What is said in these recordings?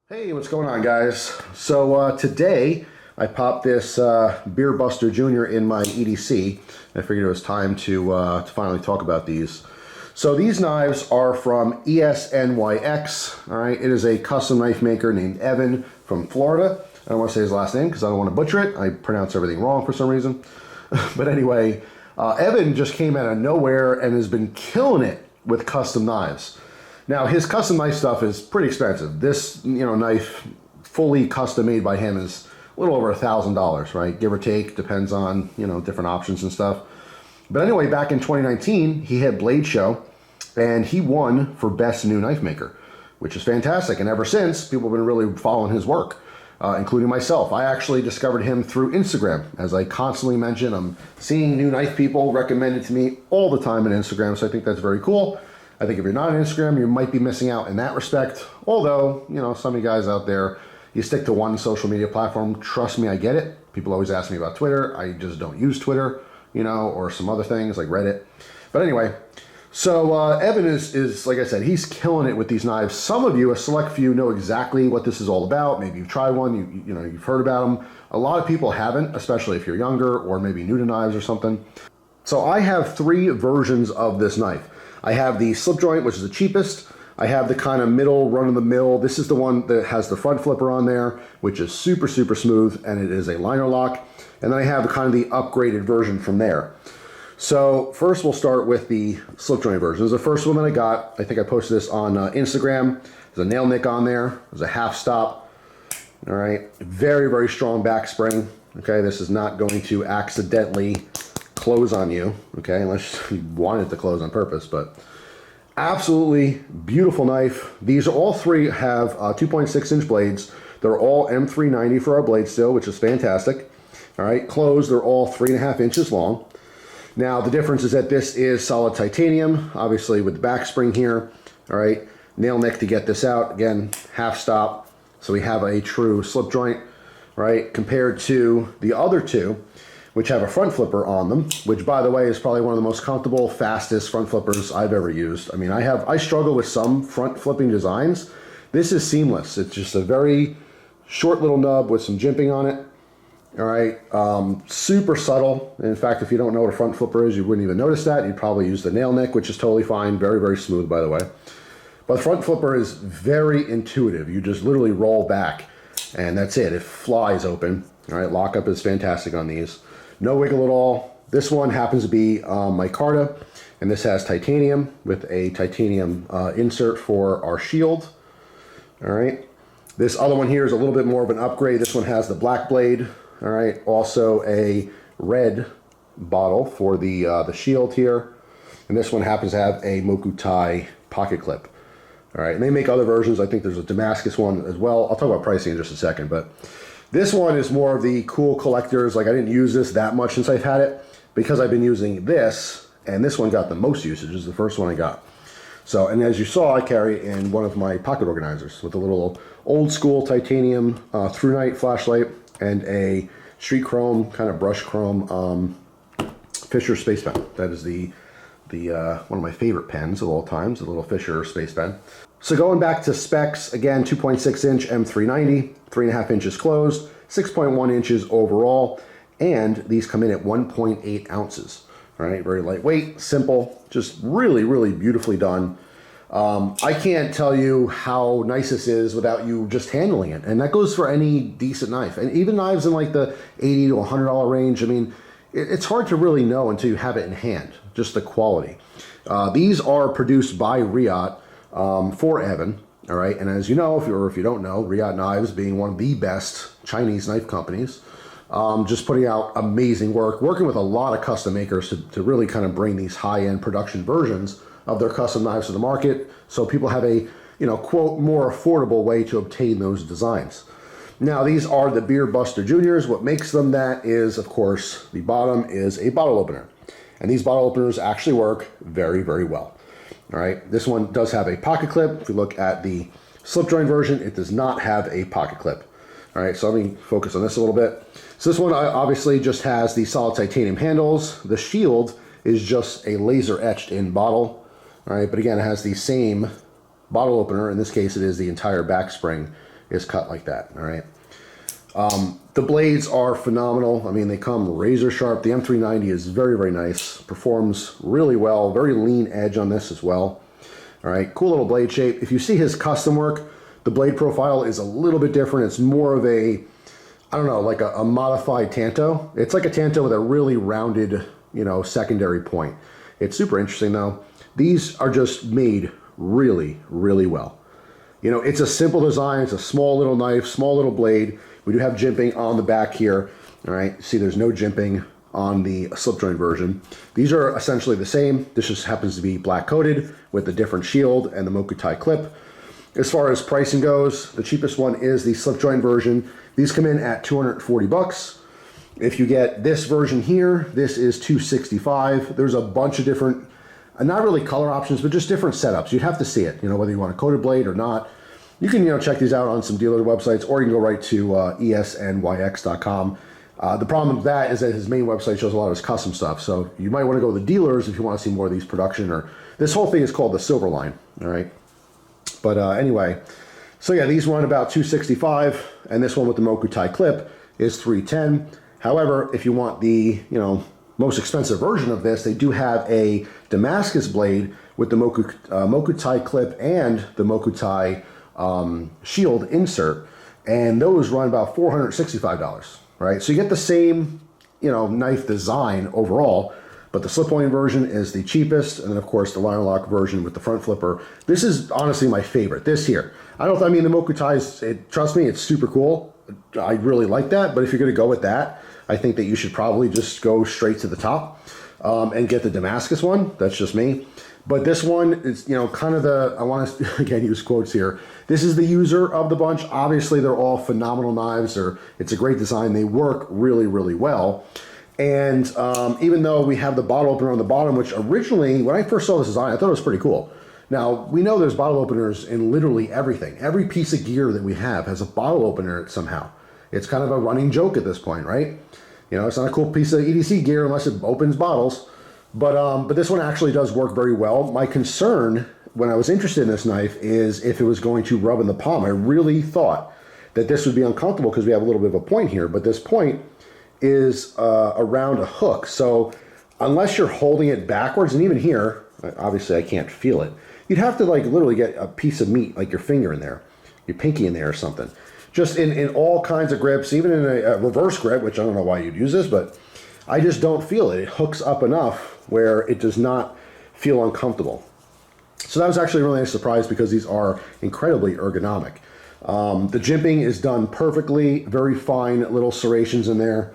Hey, what's going on, guys? So today I popped this Beer Buster Jr. in my EDC. I figured it was time to finally talk about these. So these knives are from ESNYX. All right, it is a custom knife maker named Evan from Florida. I don't want to say his last name because I don't want to butcher it. I pronounce everything wrong for some reason. But anyway, Evan just came out of nowhere and has been killing it with custom knives. Now, his custom knife stuff is pretty expensive. This, knife fully custom made by him is a little over $1,000, right? Give or take, depends on, different options and stuff. But anyway, back in 2019, he had Blade Show, and he won for Best New Knife Maker, which is fantastic. And ever since, people have been really following his work, including myself. I actually discovered him through Instagram. As I constantly mention, I'm seeing new knife people recommended to me all the time on Instagram, so I think that's very cool. I think if you're not on Instagram, you might be missing out in that respect. Although, some of you guys out there, you stick to one social media platform. Trust me, I get it. People always ask me about Twitter. I just don't use Twitter, or some other things like Reddit. But anyway, so Evan is, like I said, he's killing it with these knives. Some of you, a select few, know exactly what this is all about. Maybe you've tried one, you've heard about them. A lot of people haven't, especially if you're younger or maybe new to knives or something. So I have three versions of this knife. I have the Slipjoint, which is the cheapest. I have the kind of middle, run-of-the-mill. This is the one that has the front flipper on there, which is super, super smooth, and it is a liner lock. And then I have kind of the upgraded version from there. So first we'll start with the Slipjoint version. This is the first one that I got. I think I posted this on Instagram. There's a nail nick on there. There's a half stop. All right, very, very strong back spring. Okay, this is not going to accidentally close on you, okay, unless you want it to close on purpose. But absolutely beautiful knife. These all three have 2.6-inch blades. They're all M390 for our blade steel, which is fantastic. All right, closed, they're all 3.5 inches long. Now the difference is that this is solid titanium, obviously with the back spring here. All right, nail neck to get this out. Again, half stop, so we have a true slip joint, right, compared to the other two, which have a front flipper on them, which, by the way, is probably one of the most comfortable, fastest front flippers I've ever used. I mean, I struggle with some front flipping designs. This is seamless. It's just a very short little nub with some jimping on it. All right, super subtle. In fact, if you don't know what a front flipper is, you wouldn't even notice that. You'd probably use the nail nick, which is totally fine. Very, very smooth, by the way. But front flipper is very intuitive. You just literally roll back, and that's it. It flies open. All right, lockup is fantastic on these. No wiggle at all. This one happens to be micarta, and this has titanium with a titanium insert for our shield. All right. This other one here is a little bit more of an upgrade. This one has the black blade. All right. Also a red bottle for the shield here, and this one happens to have a Mokutai pocket clip. All right. And they make other versions. I think there's a Damascus one as well. I'll talk about pricing in just a second, but this one is more of the cool collectors. Like, I didn't use this that much since I've had it because I've been using this, and this one got the most usage. This is the first one I got. So, and as you saw, I carry in one of my pocket organizers with a little old school titanium through night flashlight and a street chrome, kind of brush chrome Fisher space pen. That is the one of my favorite pens of all times, the little Fisher space pen. So going back to specs, again, 2.6-inch M390, 3.5 inches closed, 6.1 inches overall, and these come in at 1.8 ounces. All right, very lightweight, simple, just really, really beautifully done. I can't tell you how nice this is without you just handling it, and that goes for any decent knife, and even knives in like the $80 to $100 range. I mean, it's hard to really know until you have it in hand, just the quality. These are produced by Reeve for Evan, all right? And as you know, if you don't know, Reeve Knives being one of the best Chinese knife companies, just putting out amazing work, working with a lot of custom makers to really kind of bring these high-end production versions of their custom knives to the market, so people have a, quote, more affordable way to obtain those designs. Now, these are the Beer Buster Juniors. What makes them that is, of course, the bottom is a bottle opener. And these bottle openers actually work very, very well. All right, this one does have a pocket clip. If you look at the slip joint version, it does not have a pocket clip. All right, so let me focus on this a little bit. So this one obviously just has the solid titanium handles. The shield is just a laser etched in bottle. All right, but again, it has the same bottle opener. In this case, it is the entire back spring is cut like that, all right? The blades are phenomenal. I mean, they come razor sharp. The M390 is very, very nice. Performs really well. Very lean edge on this as well. All right, cool little blade shape. If you see his custom work, the blade profile is a little bit different. It's more of a, I don't know, like a modified tanto. It's like a tanto with a really rounded, you know, secondary point. It's super interesting though. These are just made really, really well. You know, it's a simple design. It's a small little knife, small little blade. We do have jimping on the back here. All right, see there's no jimping on the slip joint version. These are essentially the same. This just happens to be black coated with a different shield and the Microtech clip. As far as pricing goes, the cheapest one is the slip joint version. These come in at 240 bucks. If you get this version here, this is 265. There's a bunch of different, not really color options, but just different setups. You'd have to see it, you know, whether you want a coated blade or not. You can, you know, check these out on some dealer websites, or you can go right to ESNYX.com. The problem with that is that his main website shows a lot of his custom stuff. So you might want to go to the dealers if you want to see more of these production, or this whole thing is called the Silver Line. All right. But anyway, so yeah, these run about 265, and this one with the Microtech clip is 310. However, if you want the, you know, most expensive version of this, they do have a Damascus blade with the Microtech clip and the Microtech shield insert, and those run about $465, right? So you get the same, you know, knife design overall, but the slip-on version is the cheapest, and then of course the line lock version with the front flipper. This is honestly my favorite. This here, I mean the Microtech, trust me, it's super cool. I really like that, but if you're going to go with that, I think that you should probably just go straight to the top and get the Damascus one. That's just me. But this one is, you know, kind of the, I want to, again, use quotes here. This is the user of the bunch. Obviously, they're all phenomenal knives. It's a great design. They work really, really well. And even though we have the bottle opener on the bottom, which originally, when I first saw this design, I thought it was pretty cool. Now, we know there's bottle openers in literally everything. Every piece of gear that we have has a bottle opener somehow. It's kind of a running joke at this point, right? You know, it's not a cool piece of EDC gear unless it opens bottles. But this one actually does work very well. My concern when I was interested in this knife is if it was going to rub in the palm. I really thought that this would be uncomfortable because we have a little bit of a point here, but this point is around a hook. So unless you're holding it backwards, and even here, obviously I can't feel it, you'd have to like literally get a piece of meat, like your finger in there, your pinky in there or something. Just in all kinds of grips, even in a reverse grip, which I don't know why you'd use this, but I just don't feel it. It hooks up enough where it does not feel uncomfortable. So that was actually a really nice surprise because these are incredibly ergonomic. The jimping is done perfectly, very fine little serrations in there,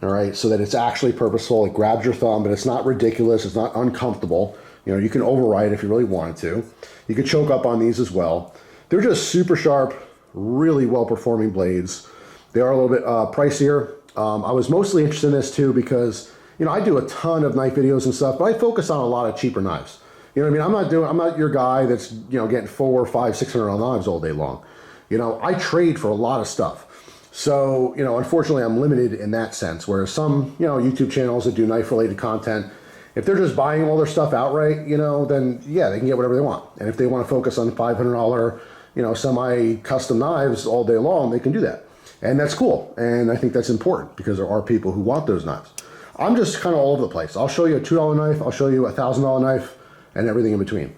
all right, so that it's actually purposeful. It grabs your thumb, but it's not ridiculous. It's not uncomfortable. You know, you can override if you really wanted to. You could choke up on these as well. They're just super sharp, really well-performing blades. They are a little bit pricier. I was mostly interested in this too because, you know, I do a ton of knife videos and stuff, but I focus on a lot of cheaper knives. You know what I mean? I'm not your guy that's, you know, getting $400, $500, $600 knives all day long. You know, I trade for a lot of stuff. So, you know, unfortunately I'm limited in that sense, whereas some, you know, YouTube channels that do knife related content, if they're just buying all their stuff outright, you know, then yeah, they can get whatever they want. And if they want to focus on $500, you know, semi-custom knives all day long, they can do that. And that's cool. And I think that's important because there are people who want those knives. I'm just kind of all over the place. I'll show you a $2 knife, I'll show you a $1,000 knife, and everything in between.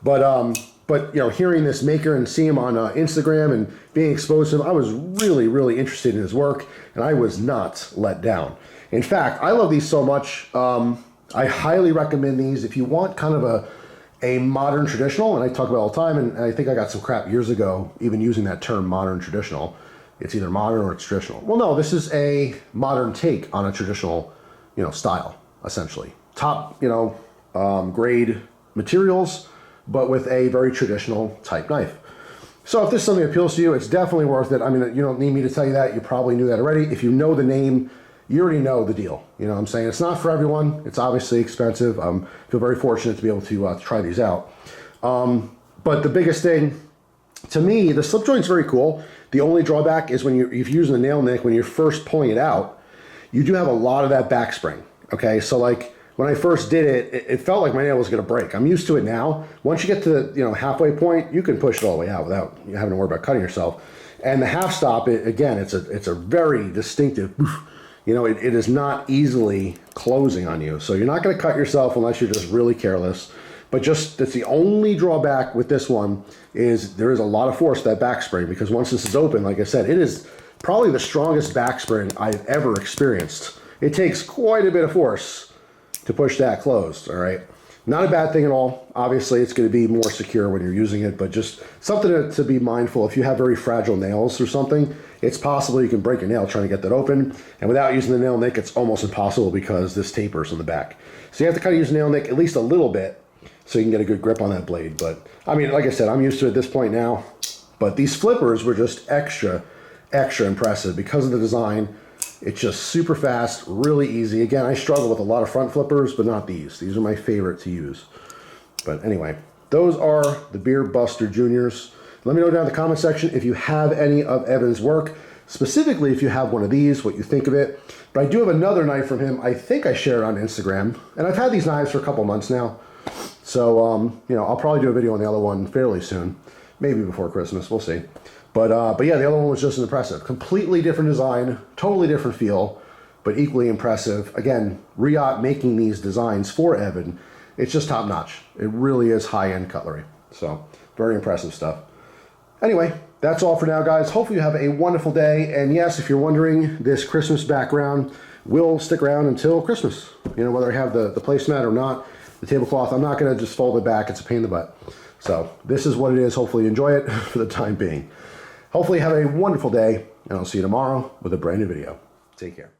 But you know, hearing this maker and seeing him on Instagram and being exposed to him, I was really, really interested in his work, and I was not let down. In fact, I love these so much. I highly recommend these if you want kind of a modern traditional, and I talk about it all the time, and I think I got some crap years ago even using that term modern traditional. It's either modern or it's traditional. Well, no, this is a modern take on a traditional, you know, style, essentially. Top, you know, grade materials, but with a very traditional type knife. So if this is something that appeals to you, it's definitely worth it. I mean, you don't need me to tell you that. You probably knew that already. If you know the name, you already know the deal. You know what I'm saying? It's not for everyone. It's obviously expensive. I feel very fortunate to be able to try these out. But the biggest thing, to me, the slip joint's very cool. The only drawback is if you're using the nail nick, when you're first pulling it out, you do have a lot of that back spring, okay? So like when I first did it, it felt like my nail was gonna break. I'm used to it now. Once you get to the halfway point, you can push it all the way out without having to worry about cutting yourself. And the half stop, again, it's a very distinctive, you know, it is not easily closing on you. So you're not going to cut yourself unless you're just really careless. But just, that's the only drawback with this one, is there is a lot of force to that back spring, because once this is open, like I said, it is probably the strongest back spring I've ever experienced. It takes quite a bit of force to push that closed, all right? Not a bad thing at all. Obviously, it's going to be more secure when you're using it, but just something to be mindful. If you have very fragile nails or something, it's possible you can break a nail trying to get that open, and without using the nail nick, it's almost impossible because this tapers on the back. So you have to kind of use the nail nick at least a little bit so you can get a good grip on that blade. But, I mean, like I said, I'm used to it at this point now, but these flippers were just extra impressive because of the design. It's just super fast, really easy. Again, I struggle with a lot of front flippers, but not these. These are my favorite to use. But anyway, those are the Beer Buster Juniors. Let me know down in the comment section if you have any of Evan's work, specifically if you have one of these, what you think of it. But I do have another knife from him. I think I shared on Instagram, and I've had these knives for a couple months now. So, you know, I'll probably do a video on the other one fairly soon, maybe before Christmas, we'll see. But yeah, the other one was just as impressive. Completely different design, totally different feel, but equally impressive. Again, Riot making these designs for Evan, it's just top notch. It really is high-end cutlery. So, very impressive stuff. Anyway, that's all for now, guys. Hopefully you have a wonderful day. And yes, if you're wondering, this Christmas background will stick around until Christmas. You know, whether I have the placemat or not, the tablecloth, I'm not going to just fold it back. It's a pain in the butt. So, this is what it is. Hopefully you enjoy it for the time being. Hopefully have a wonderful day, and I'll see you tomorrow with a brand new video. Take care.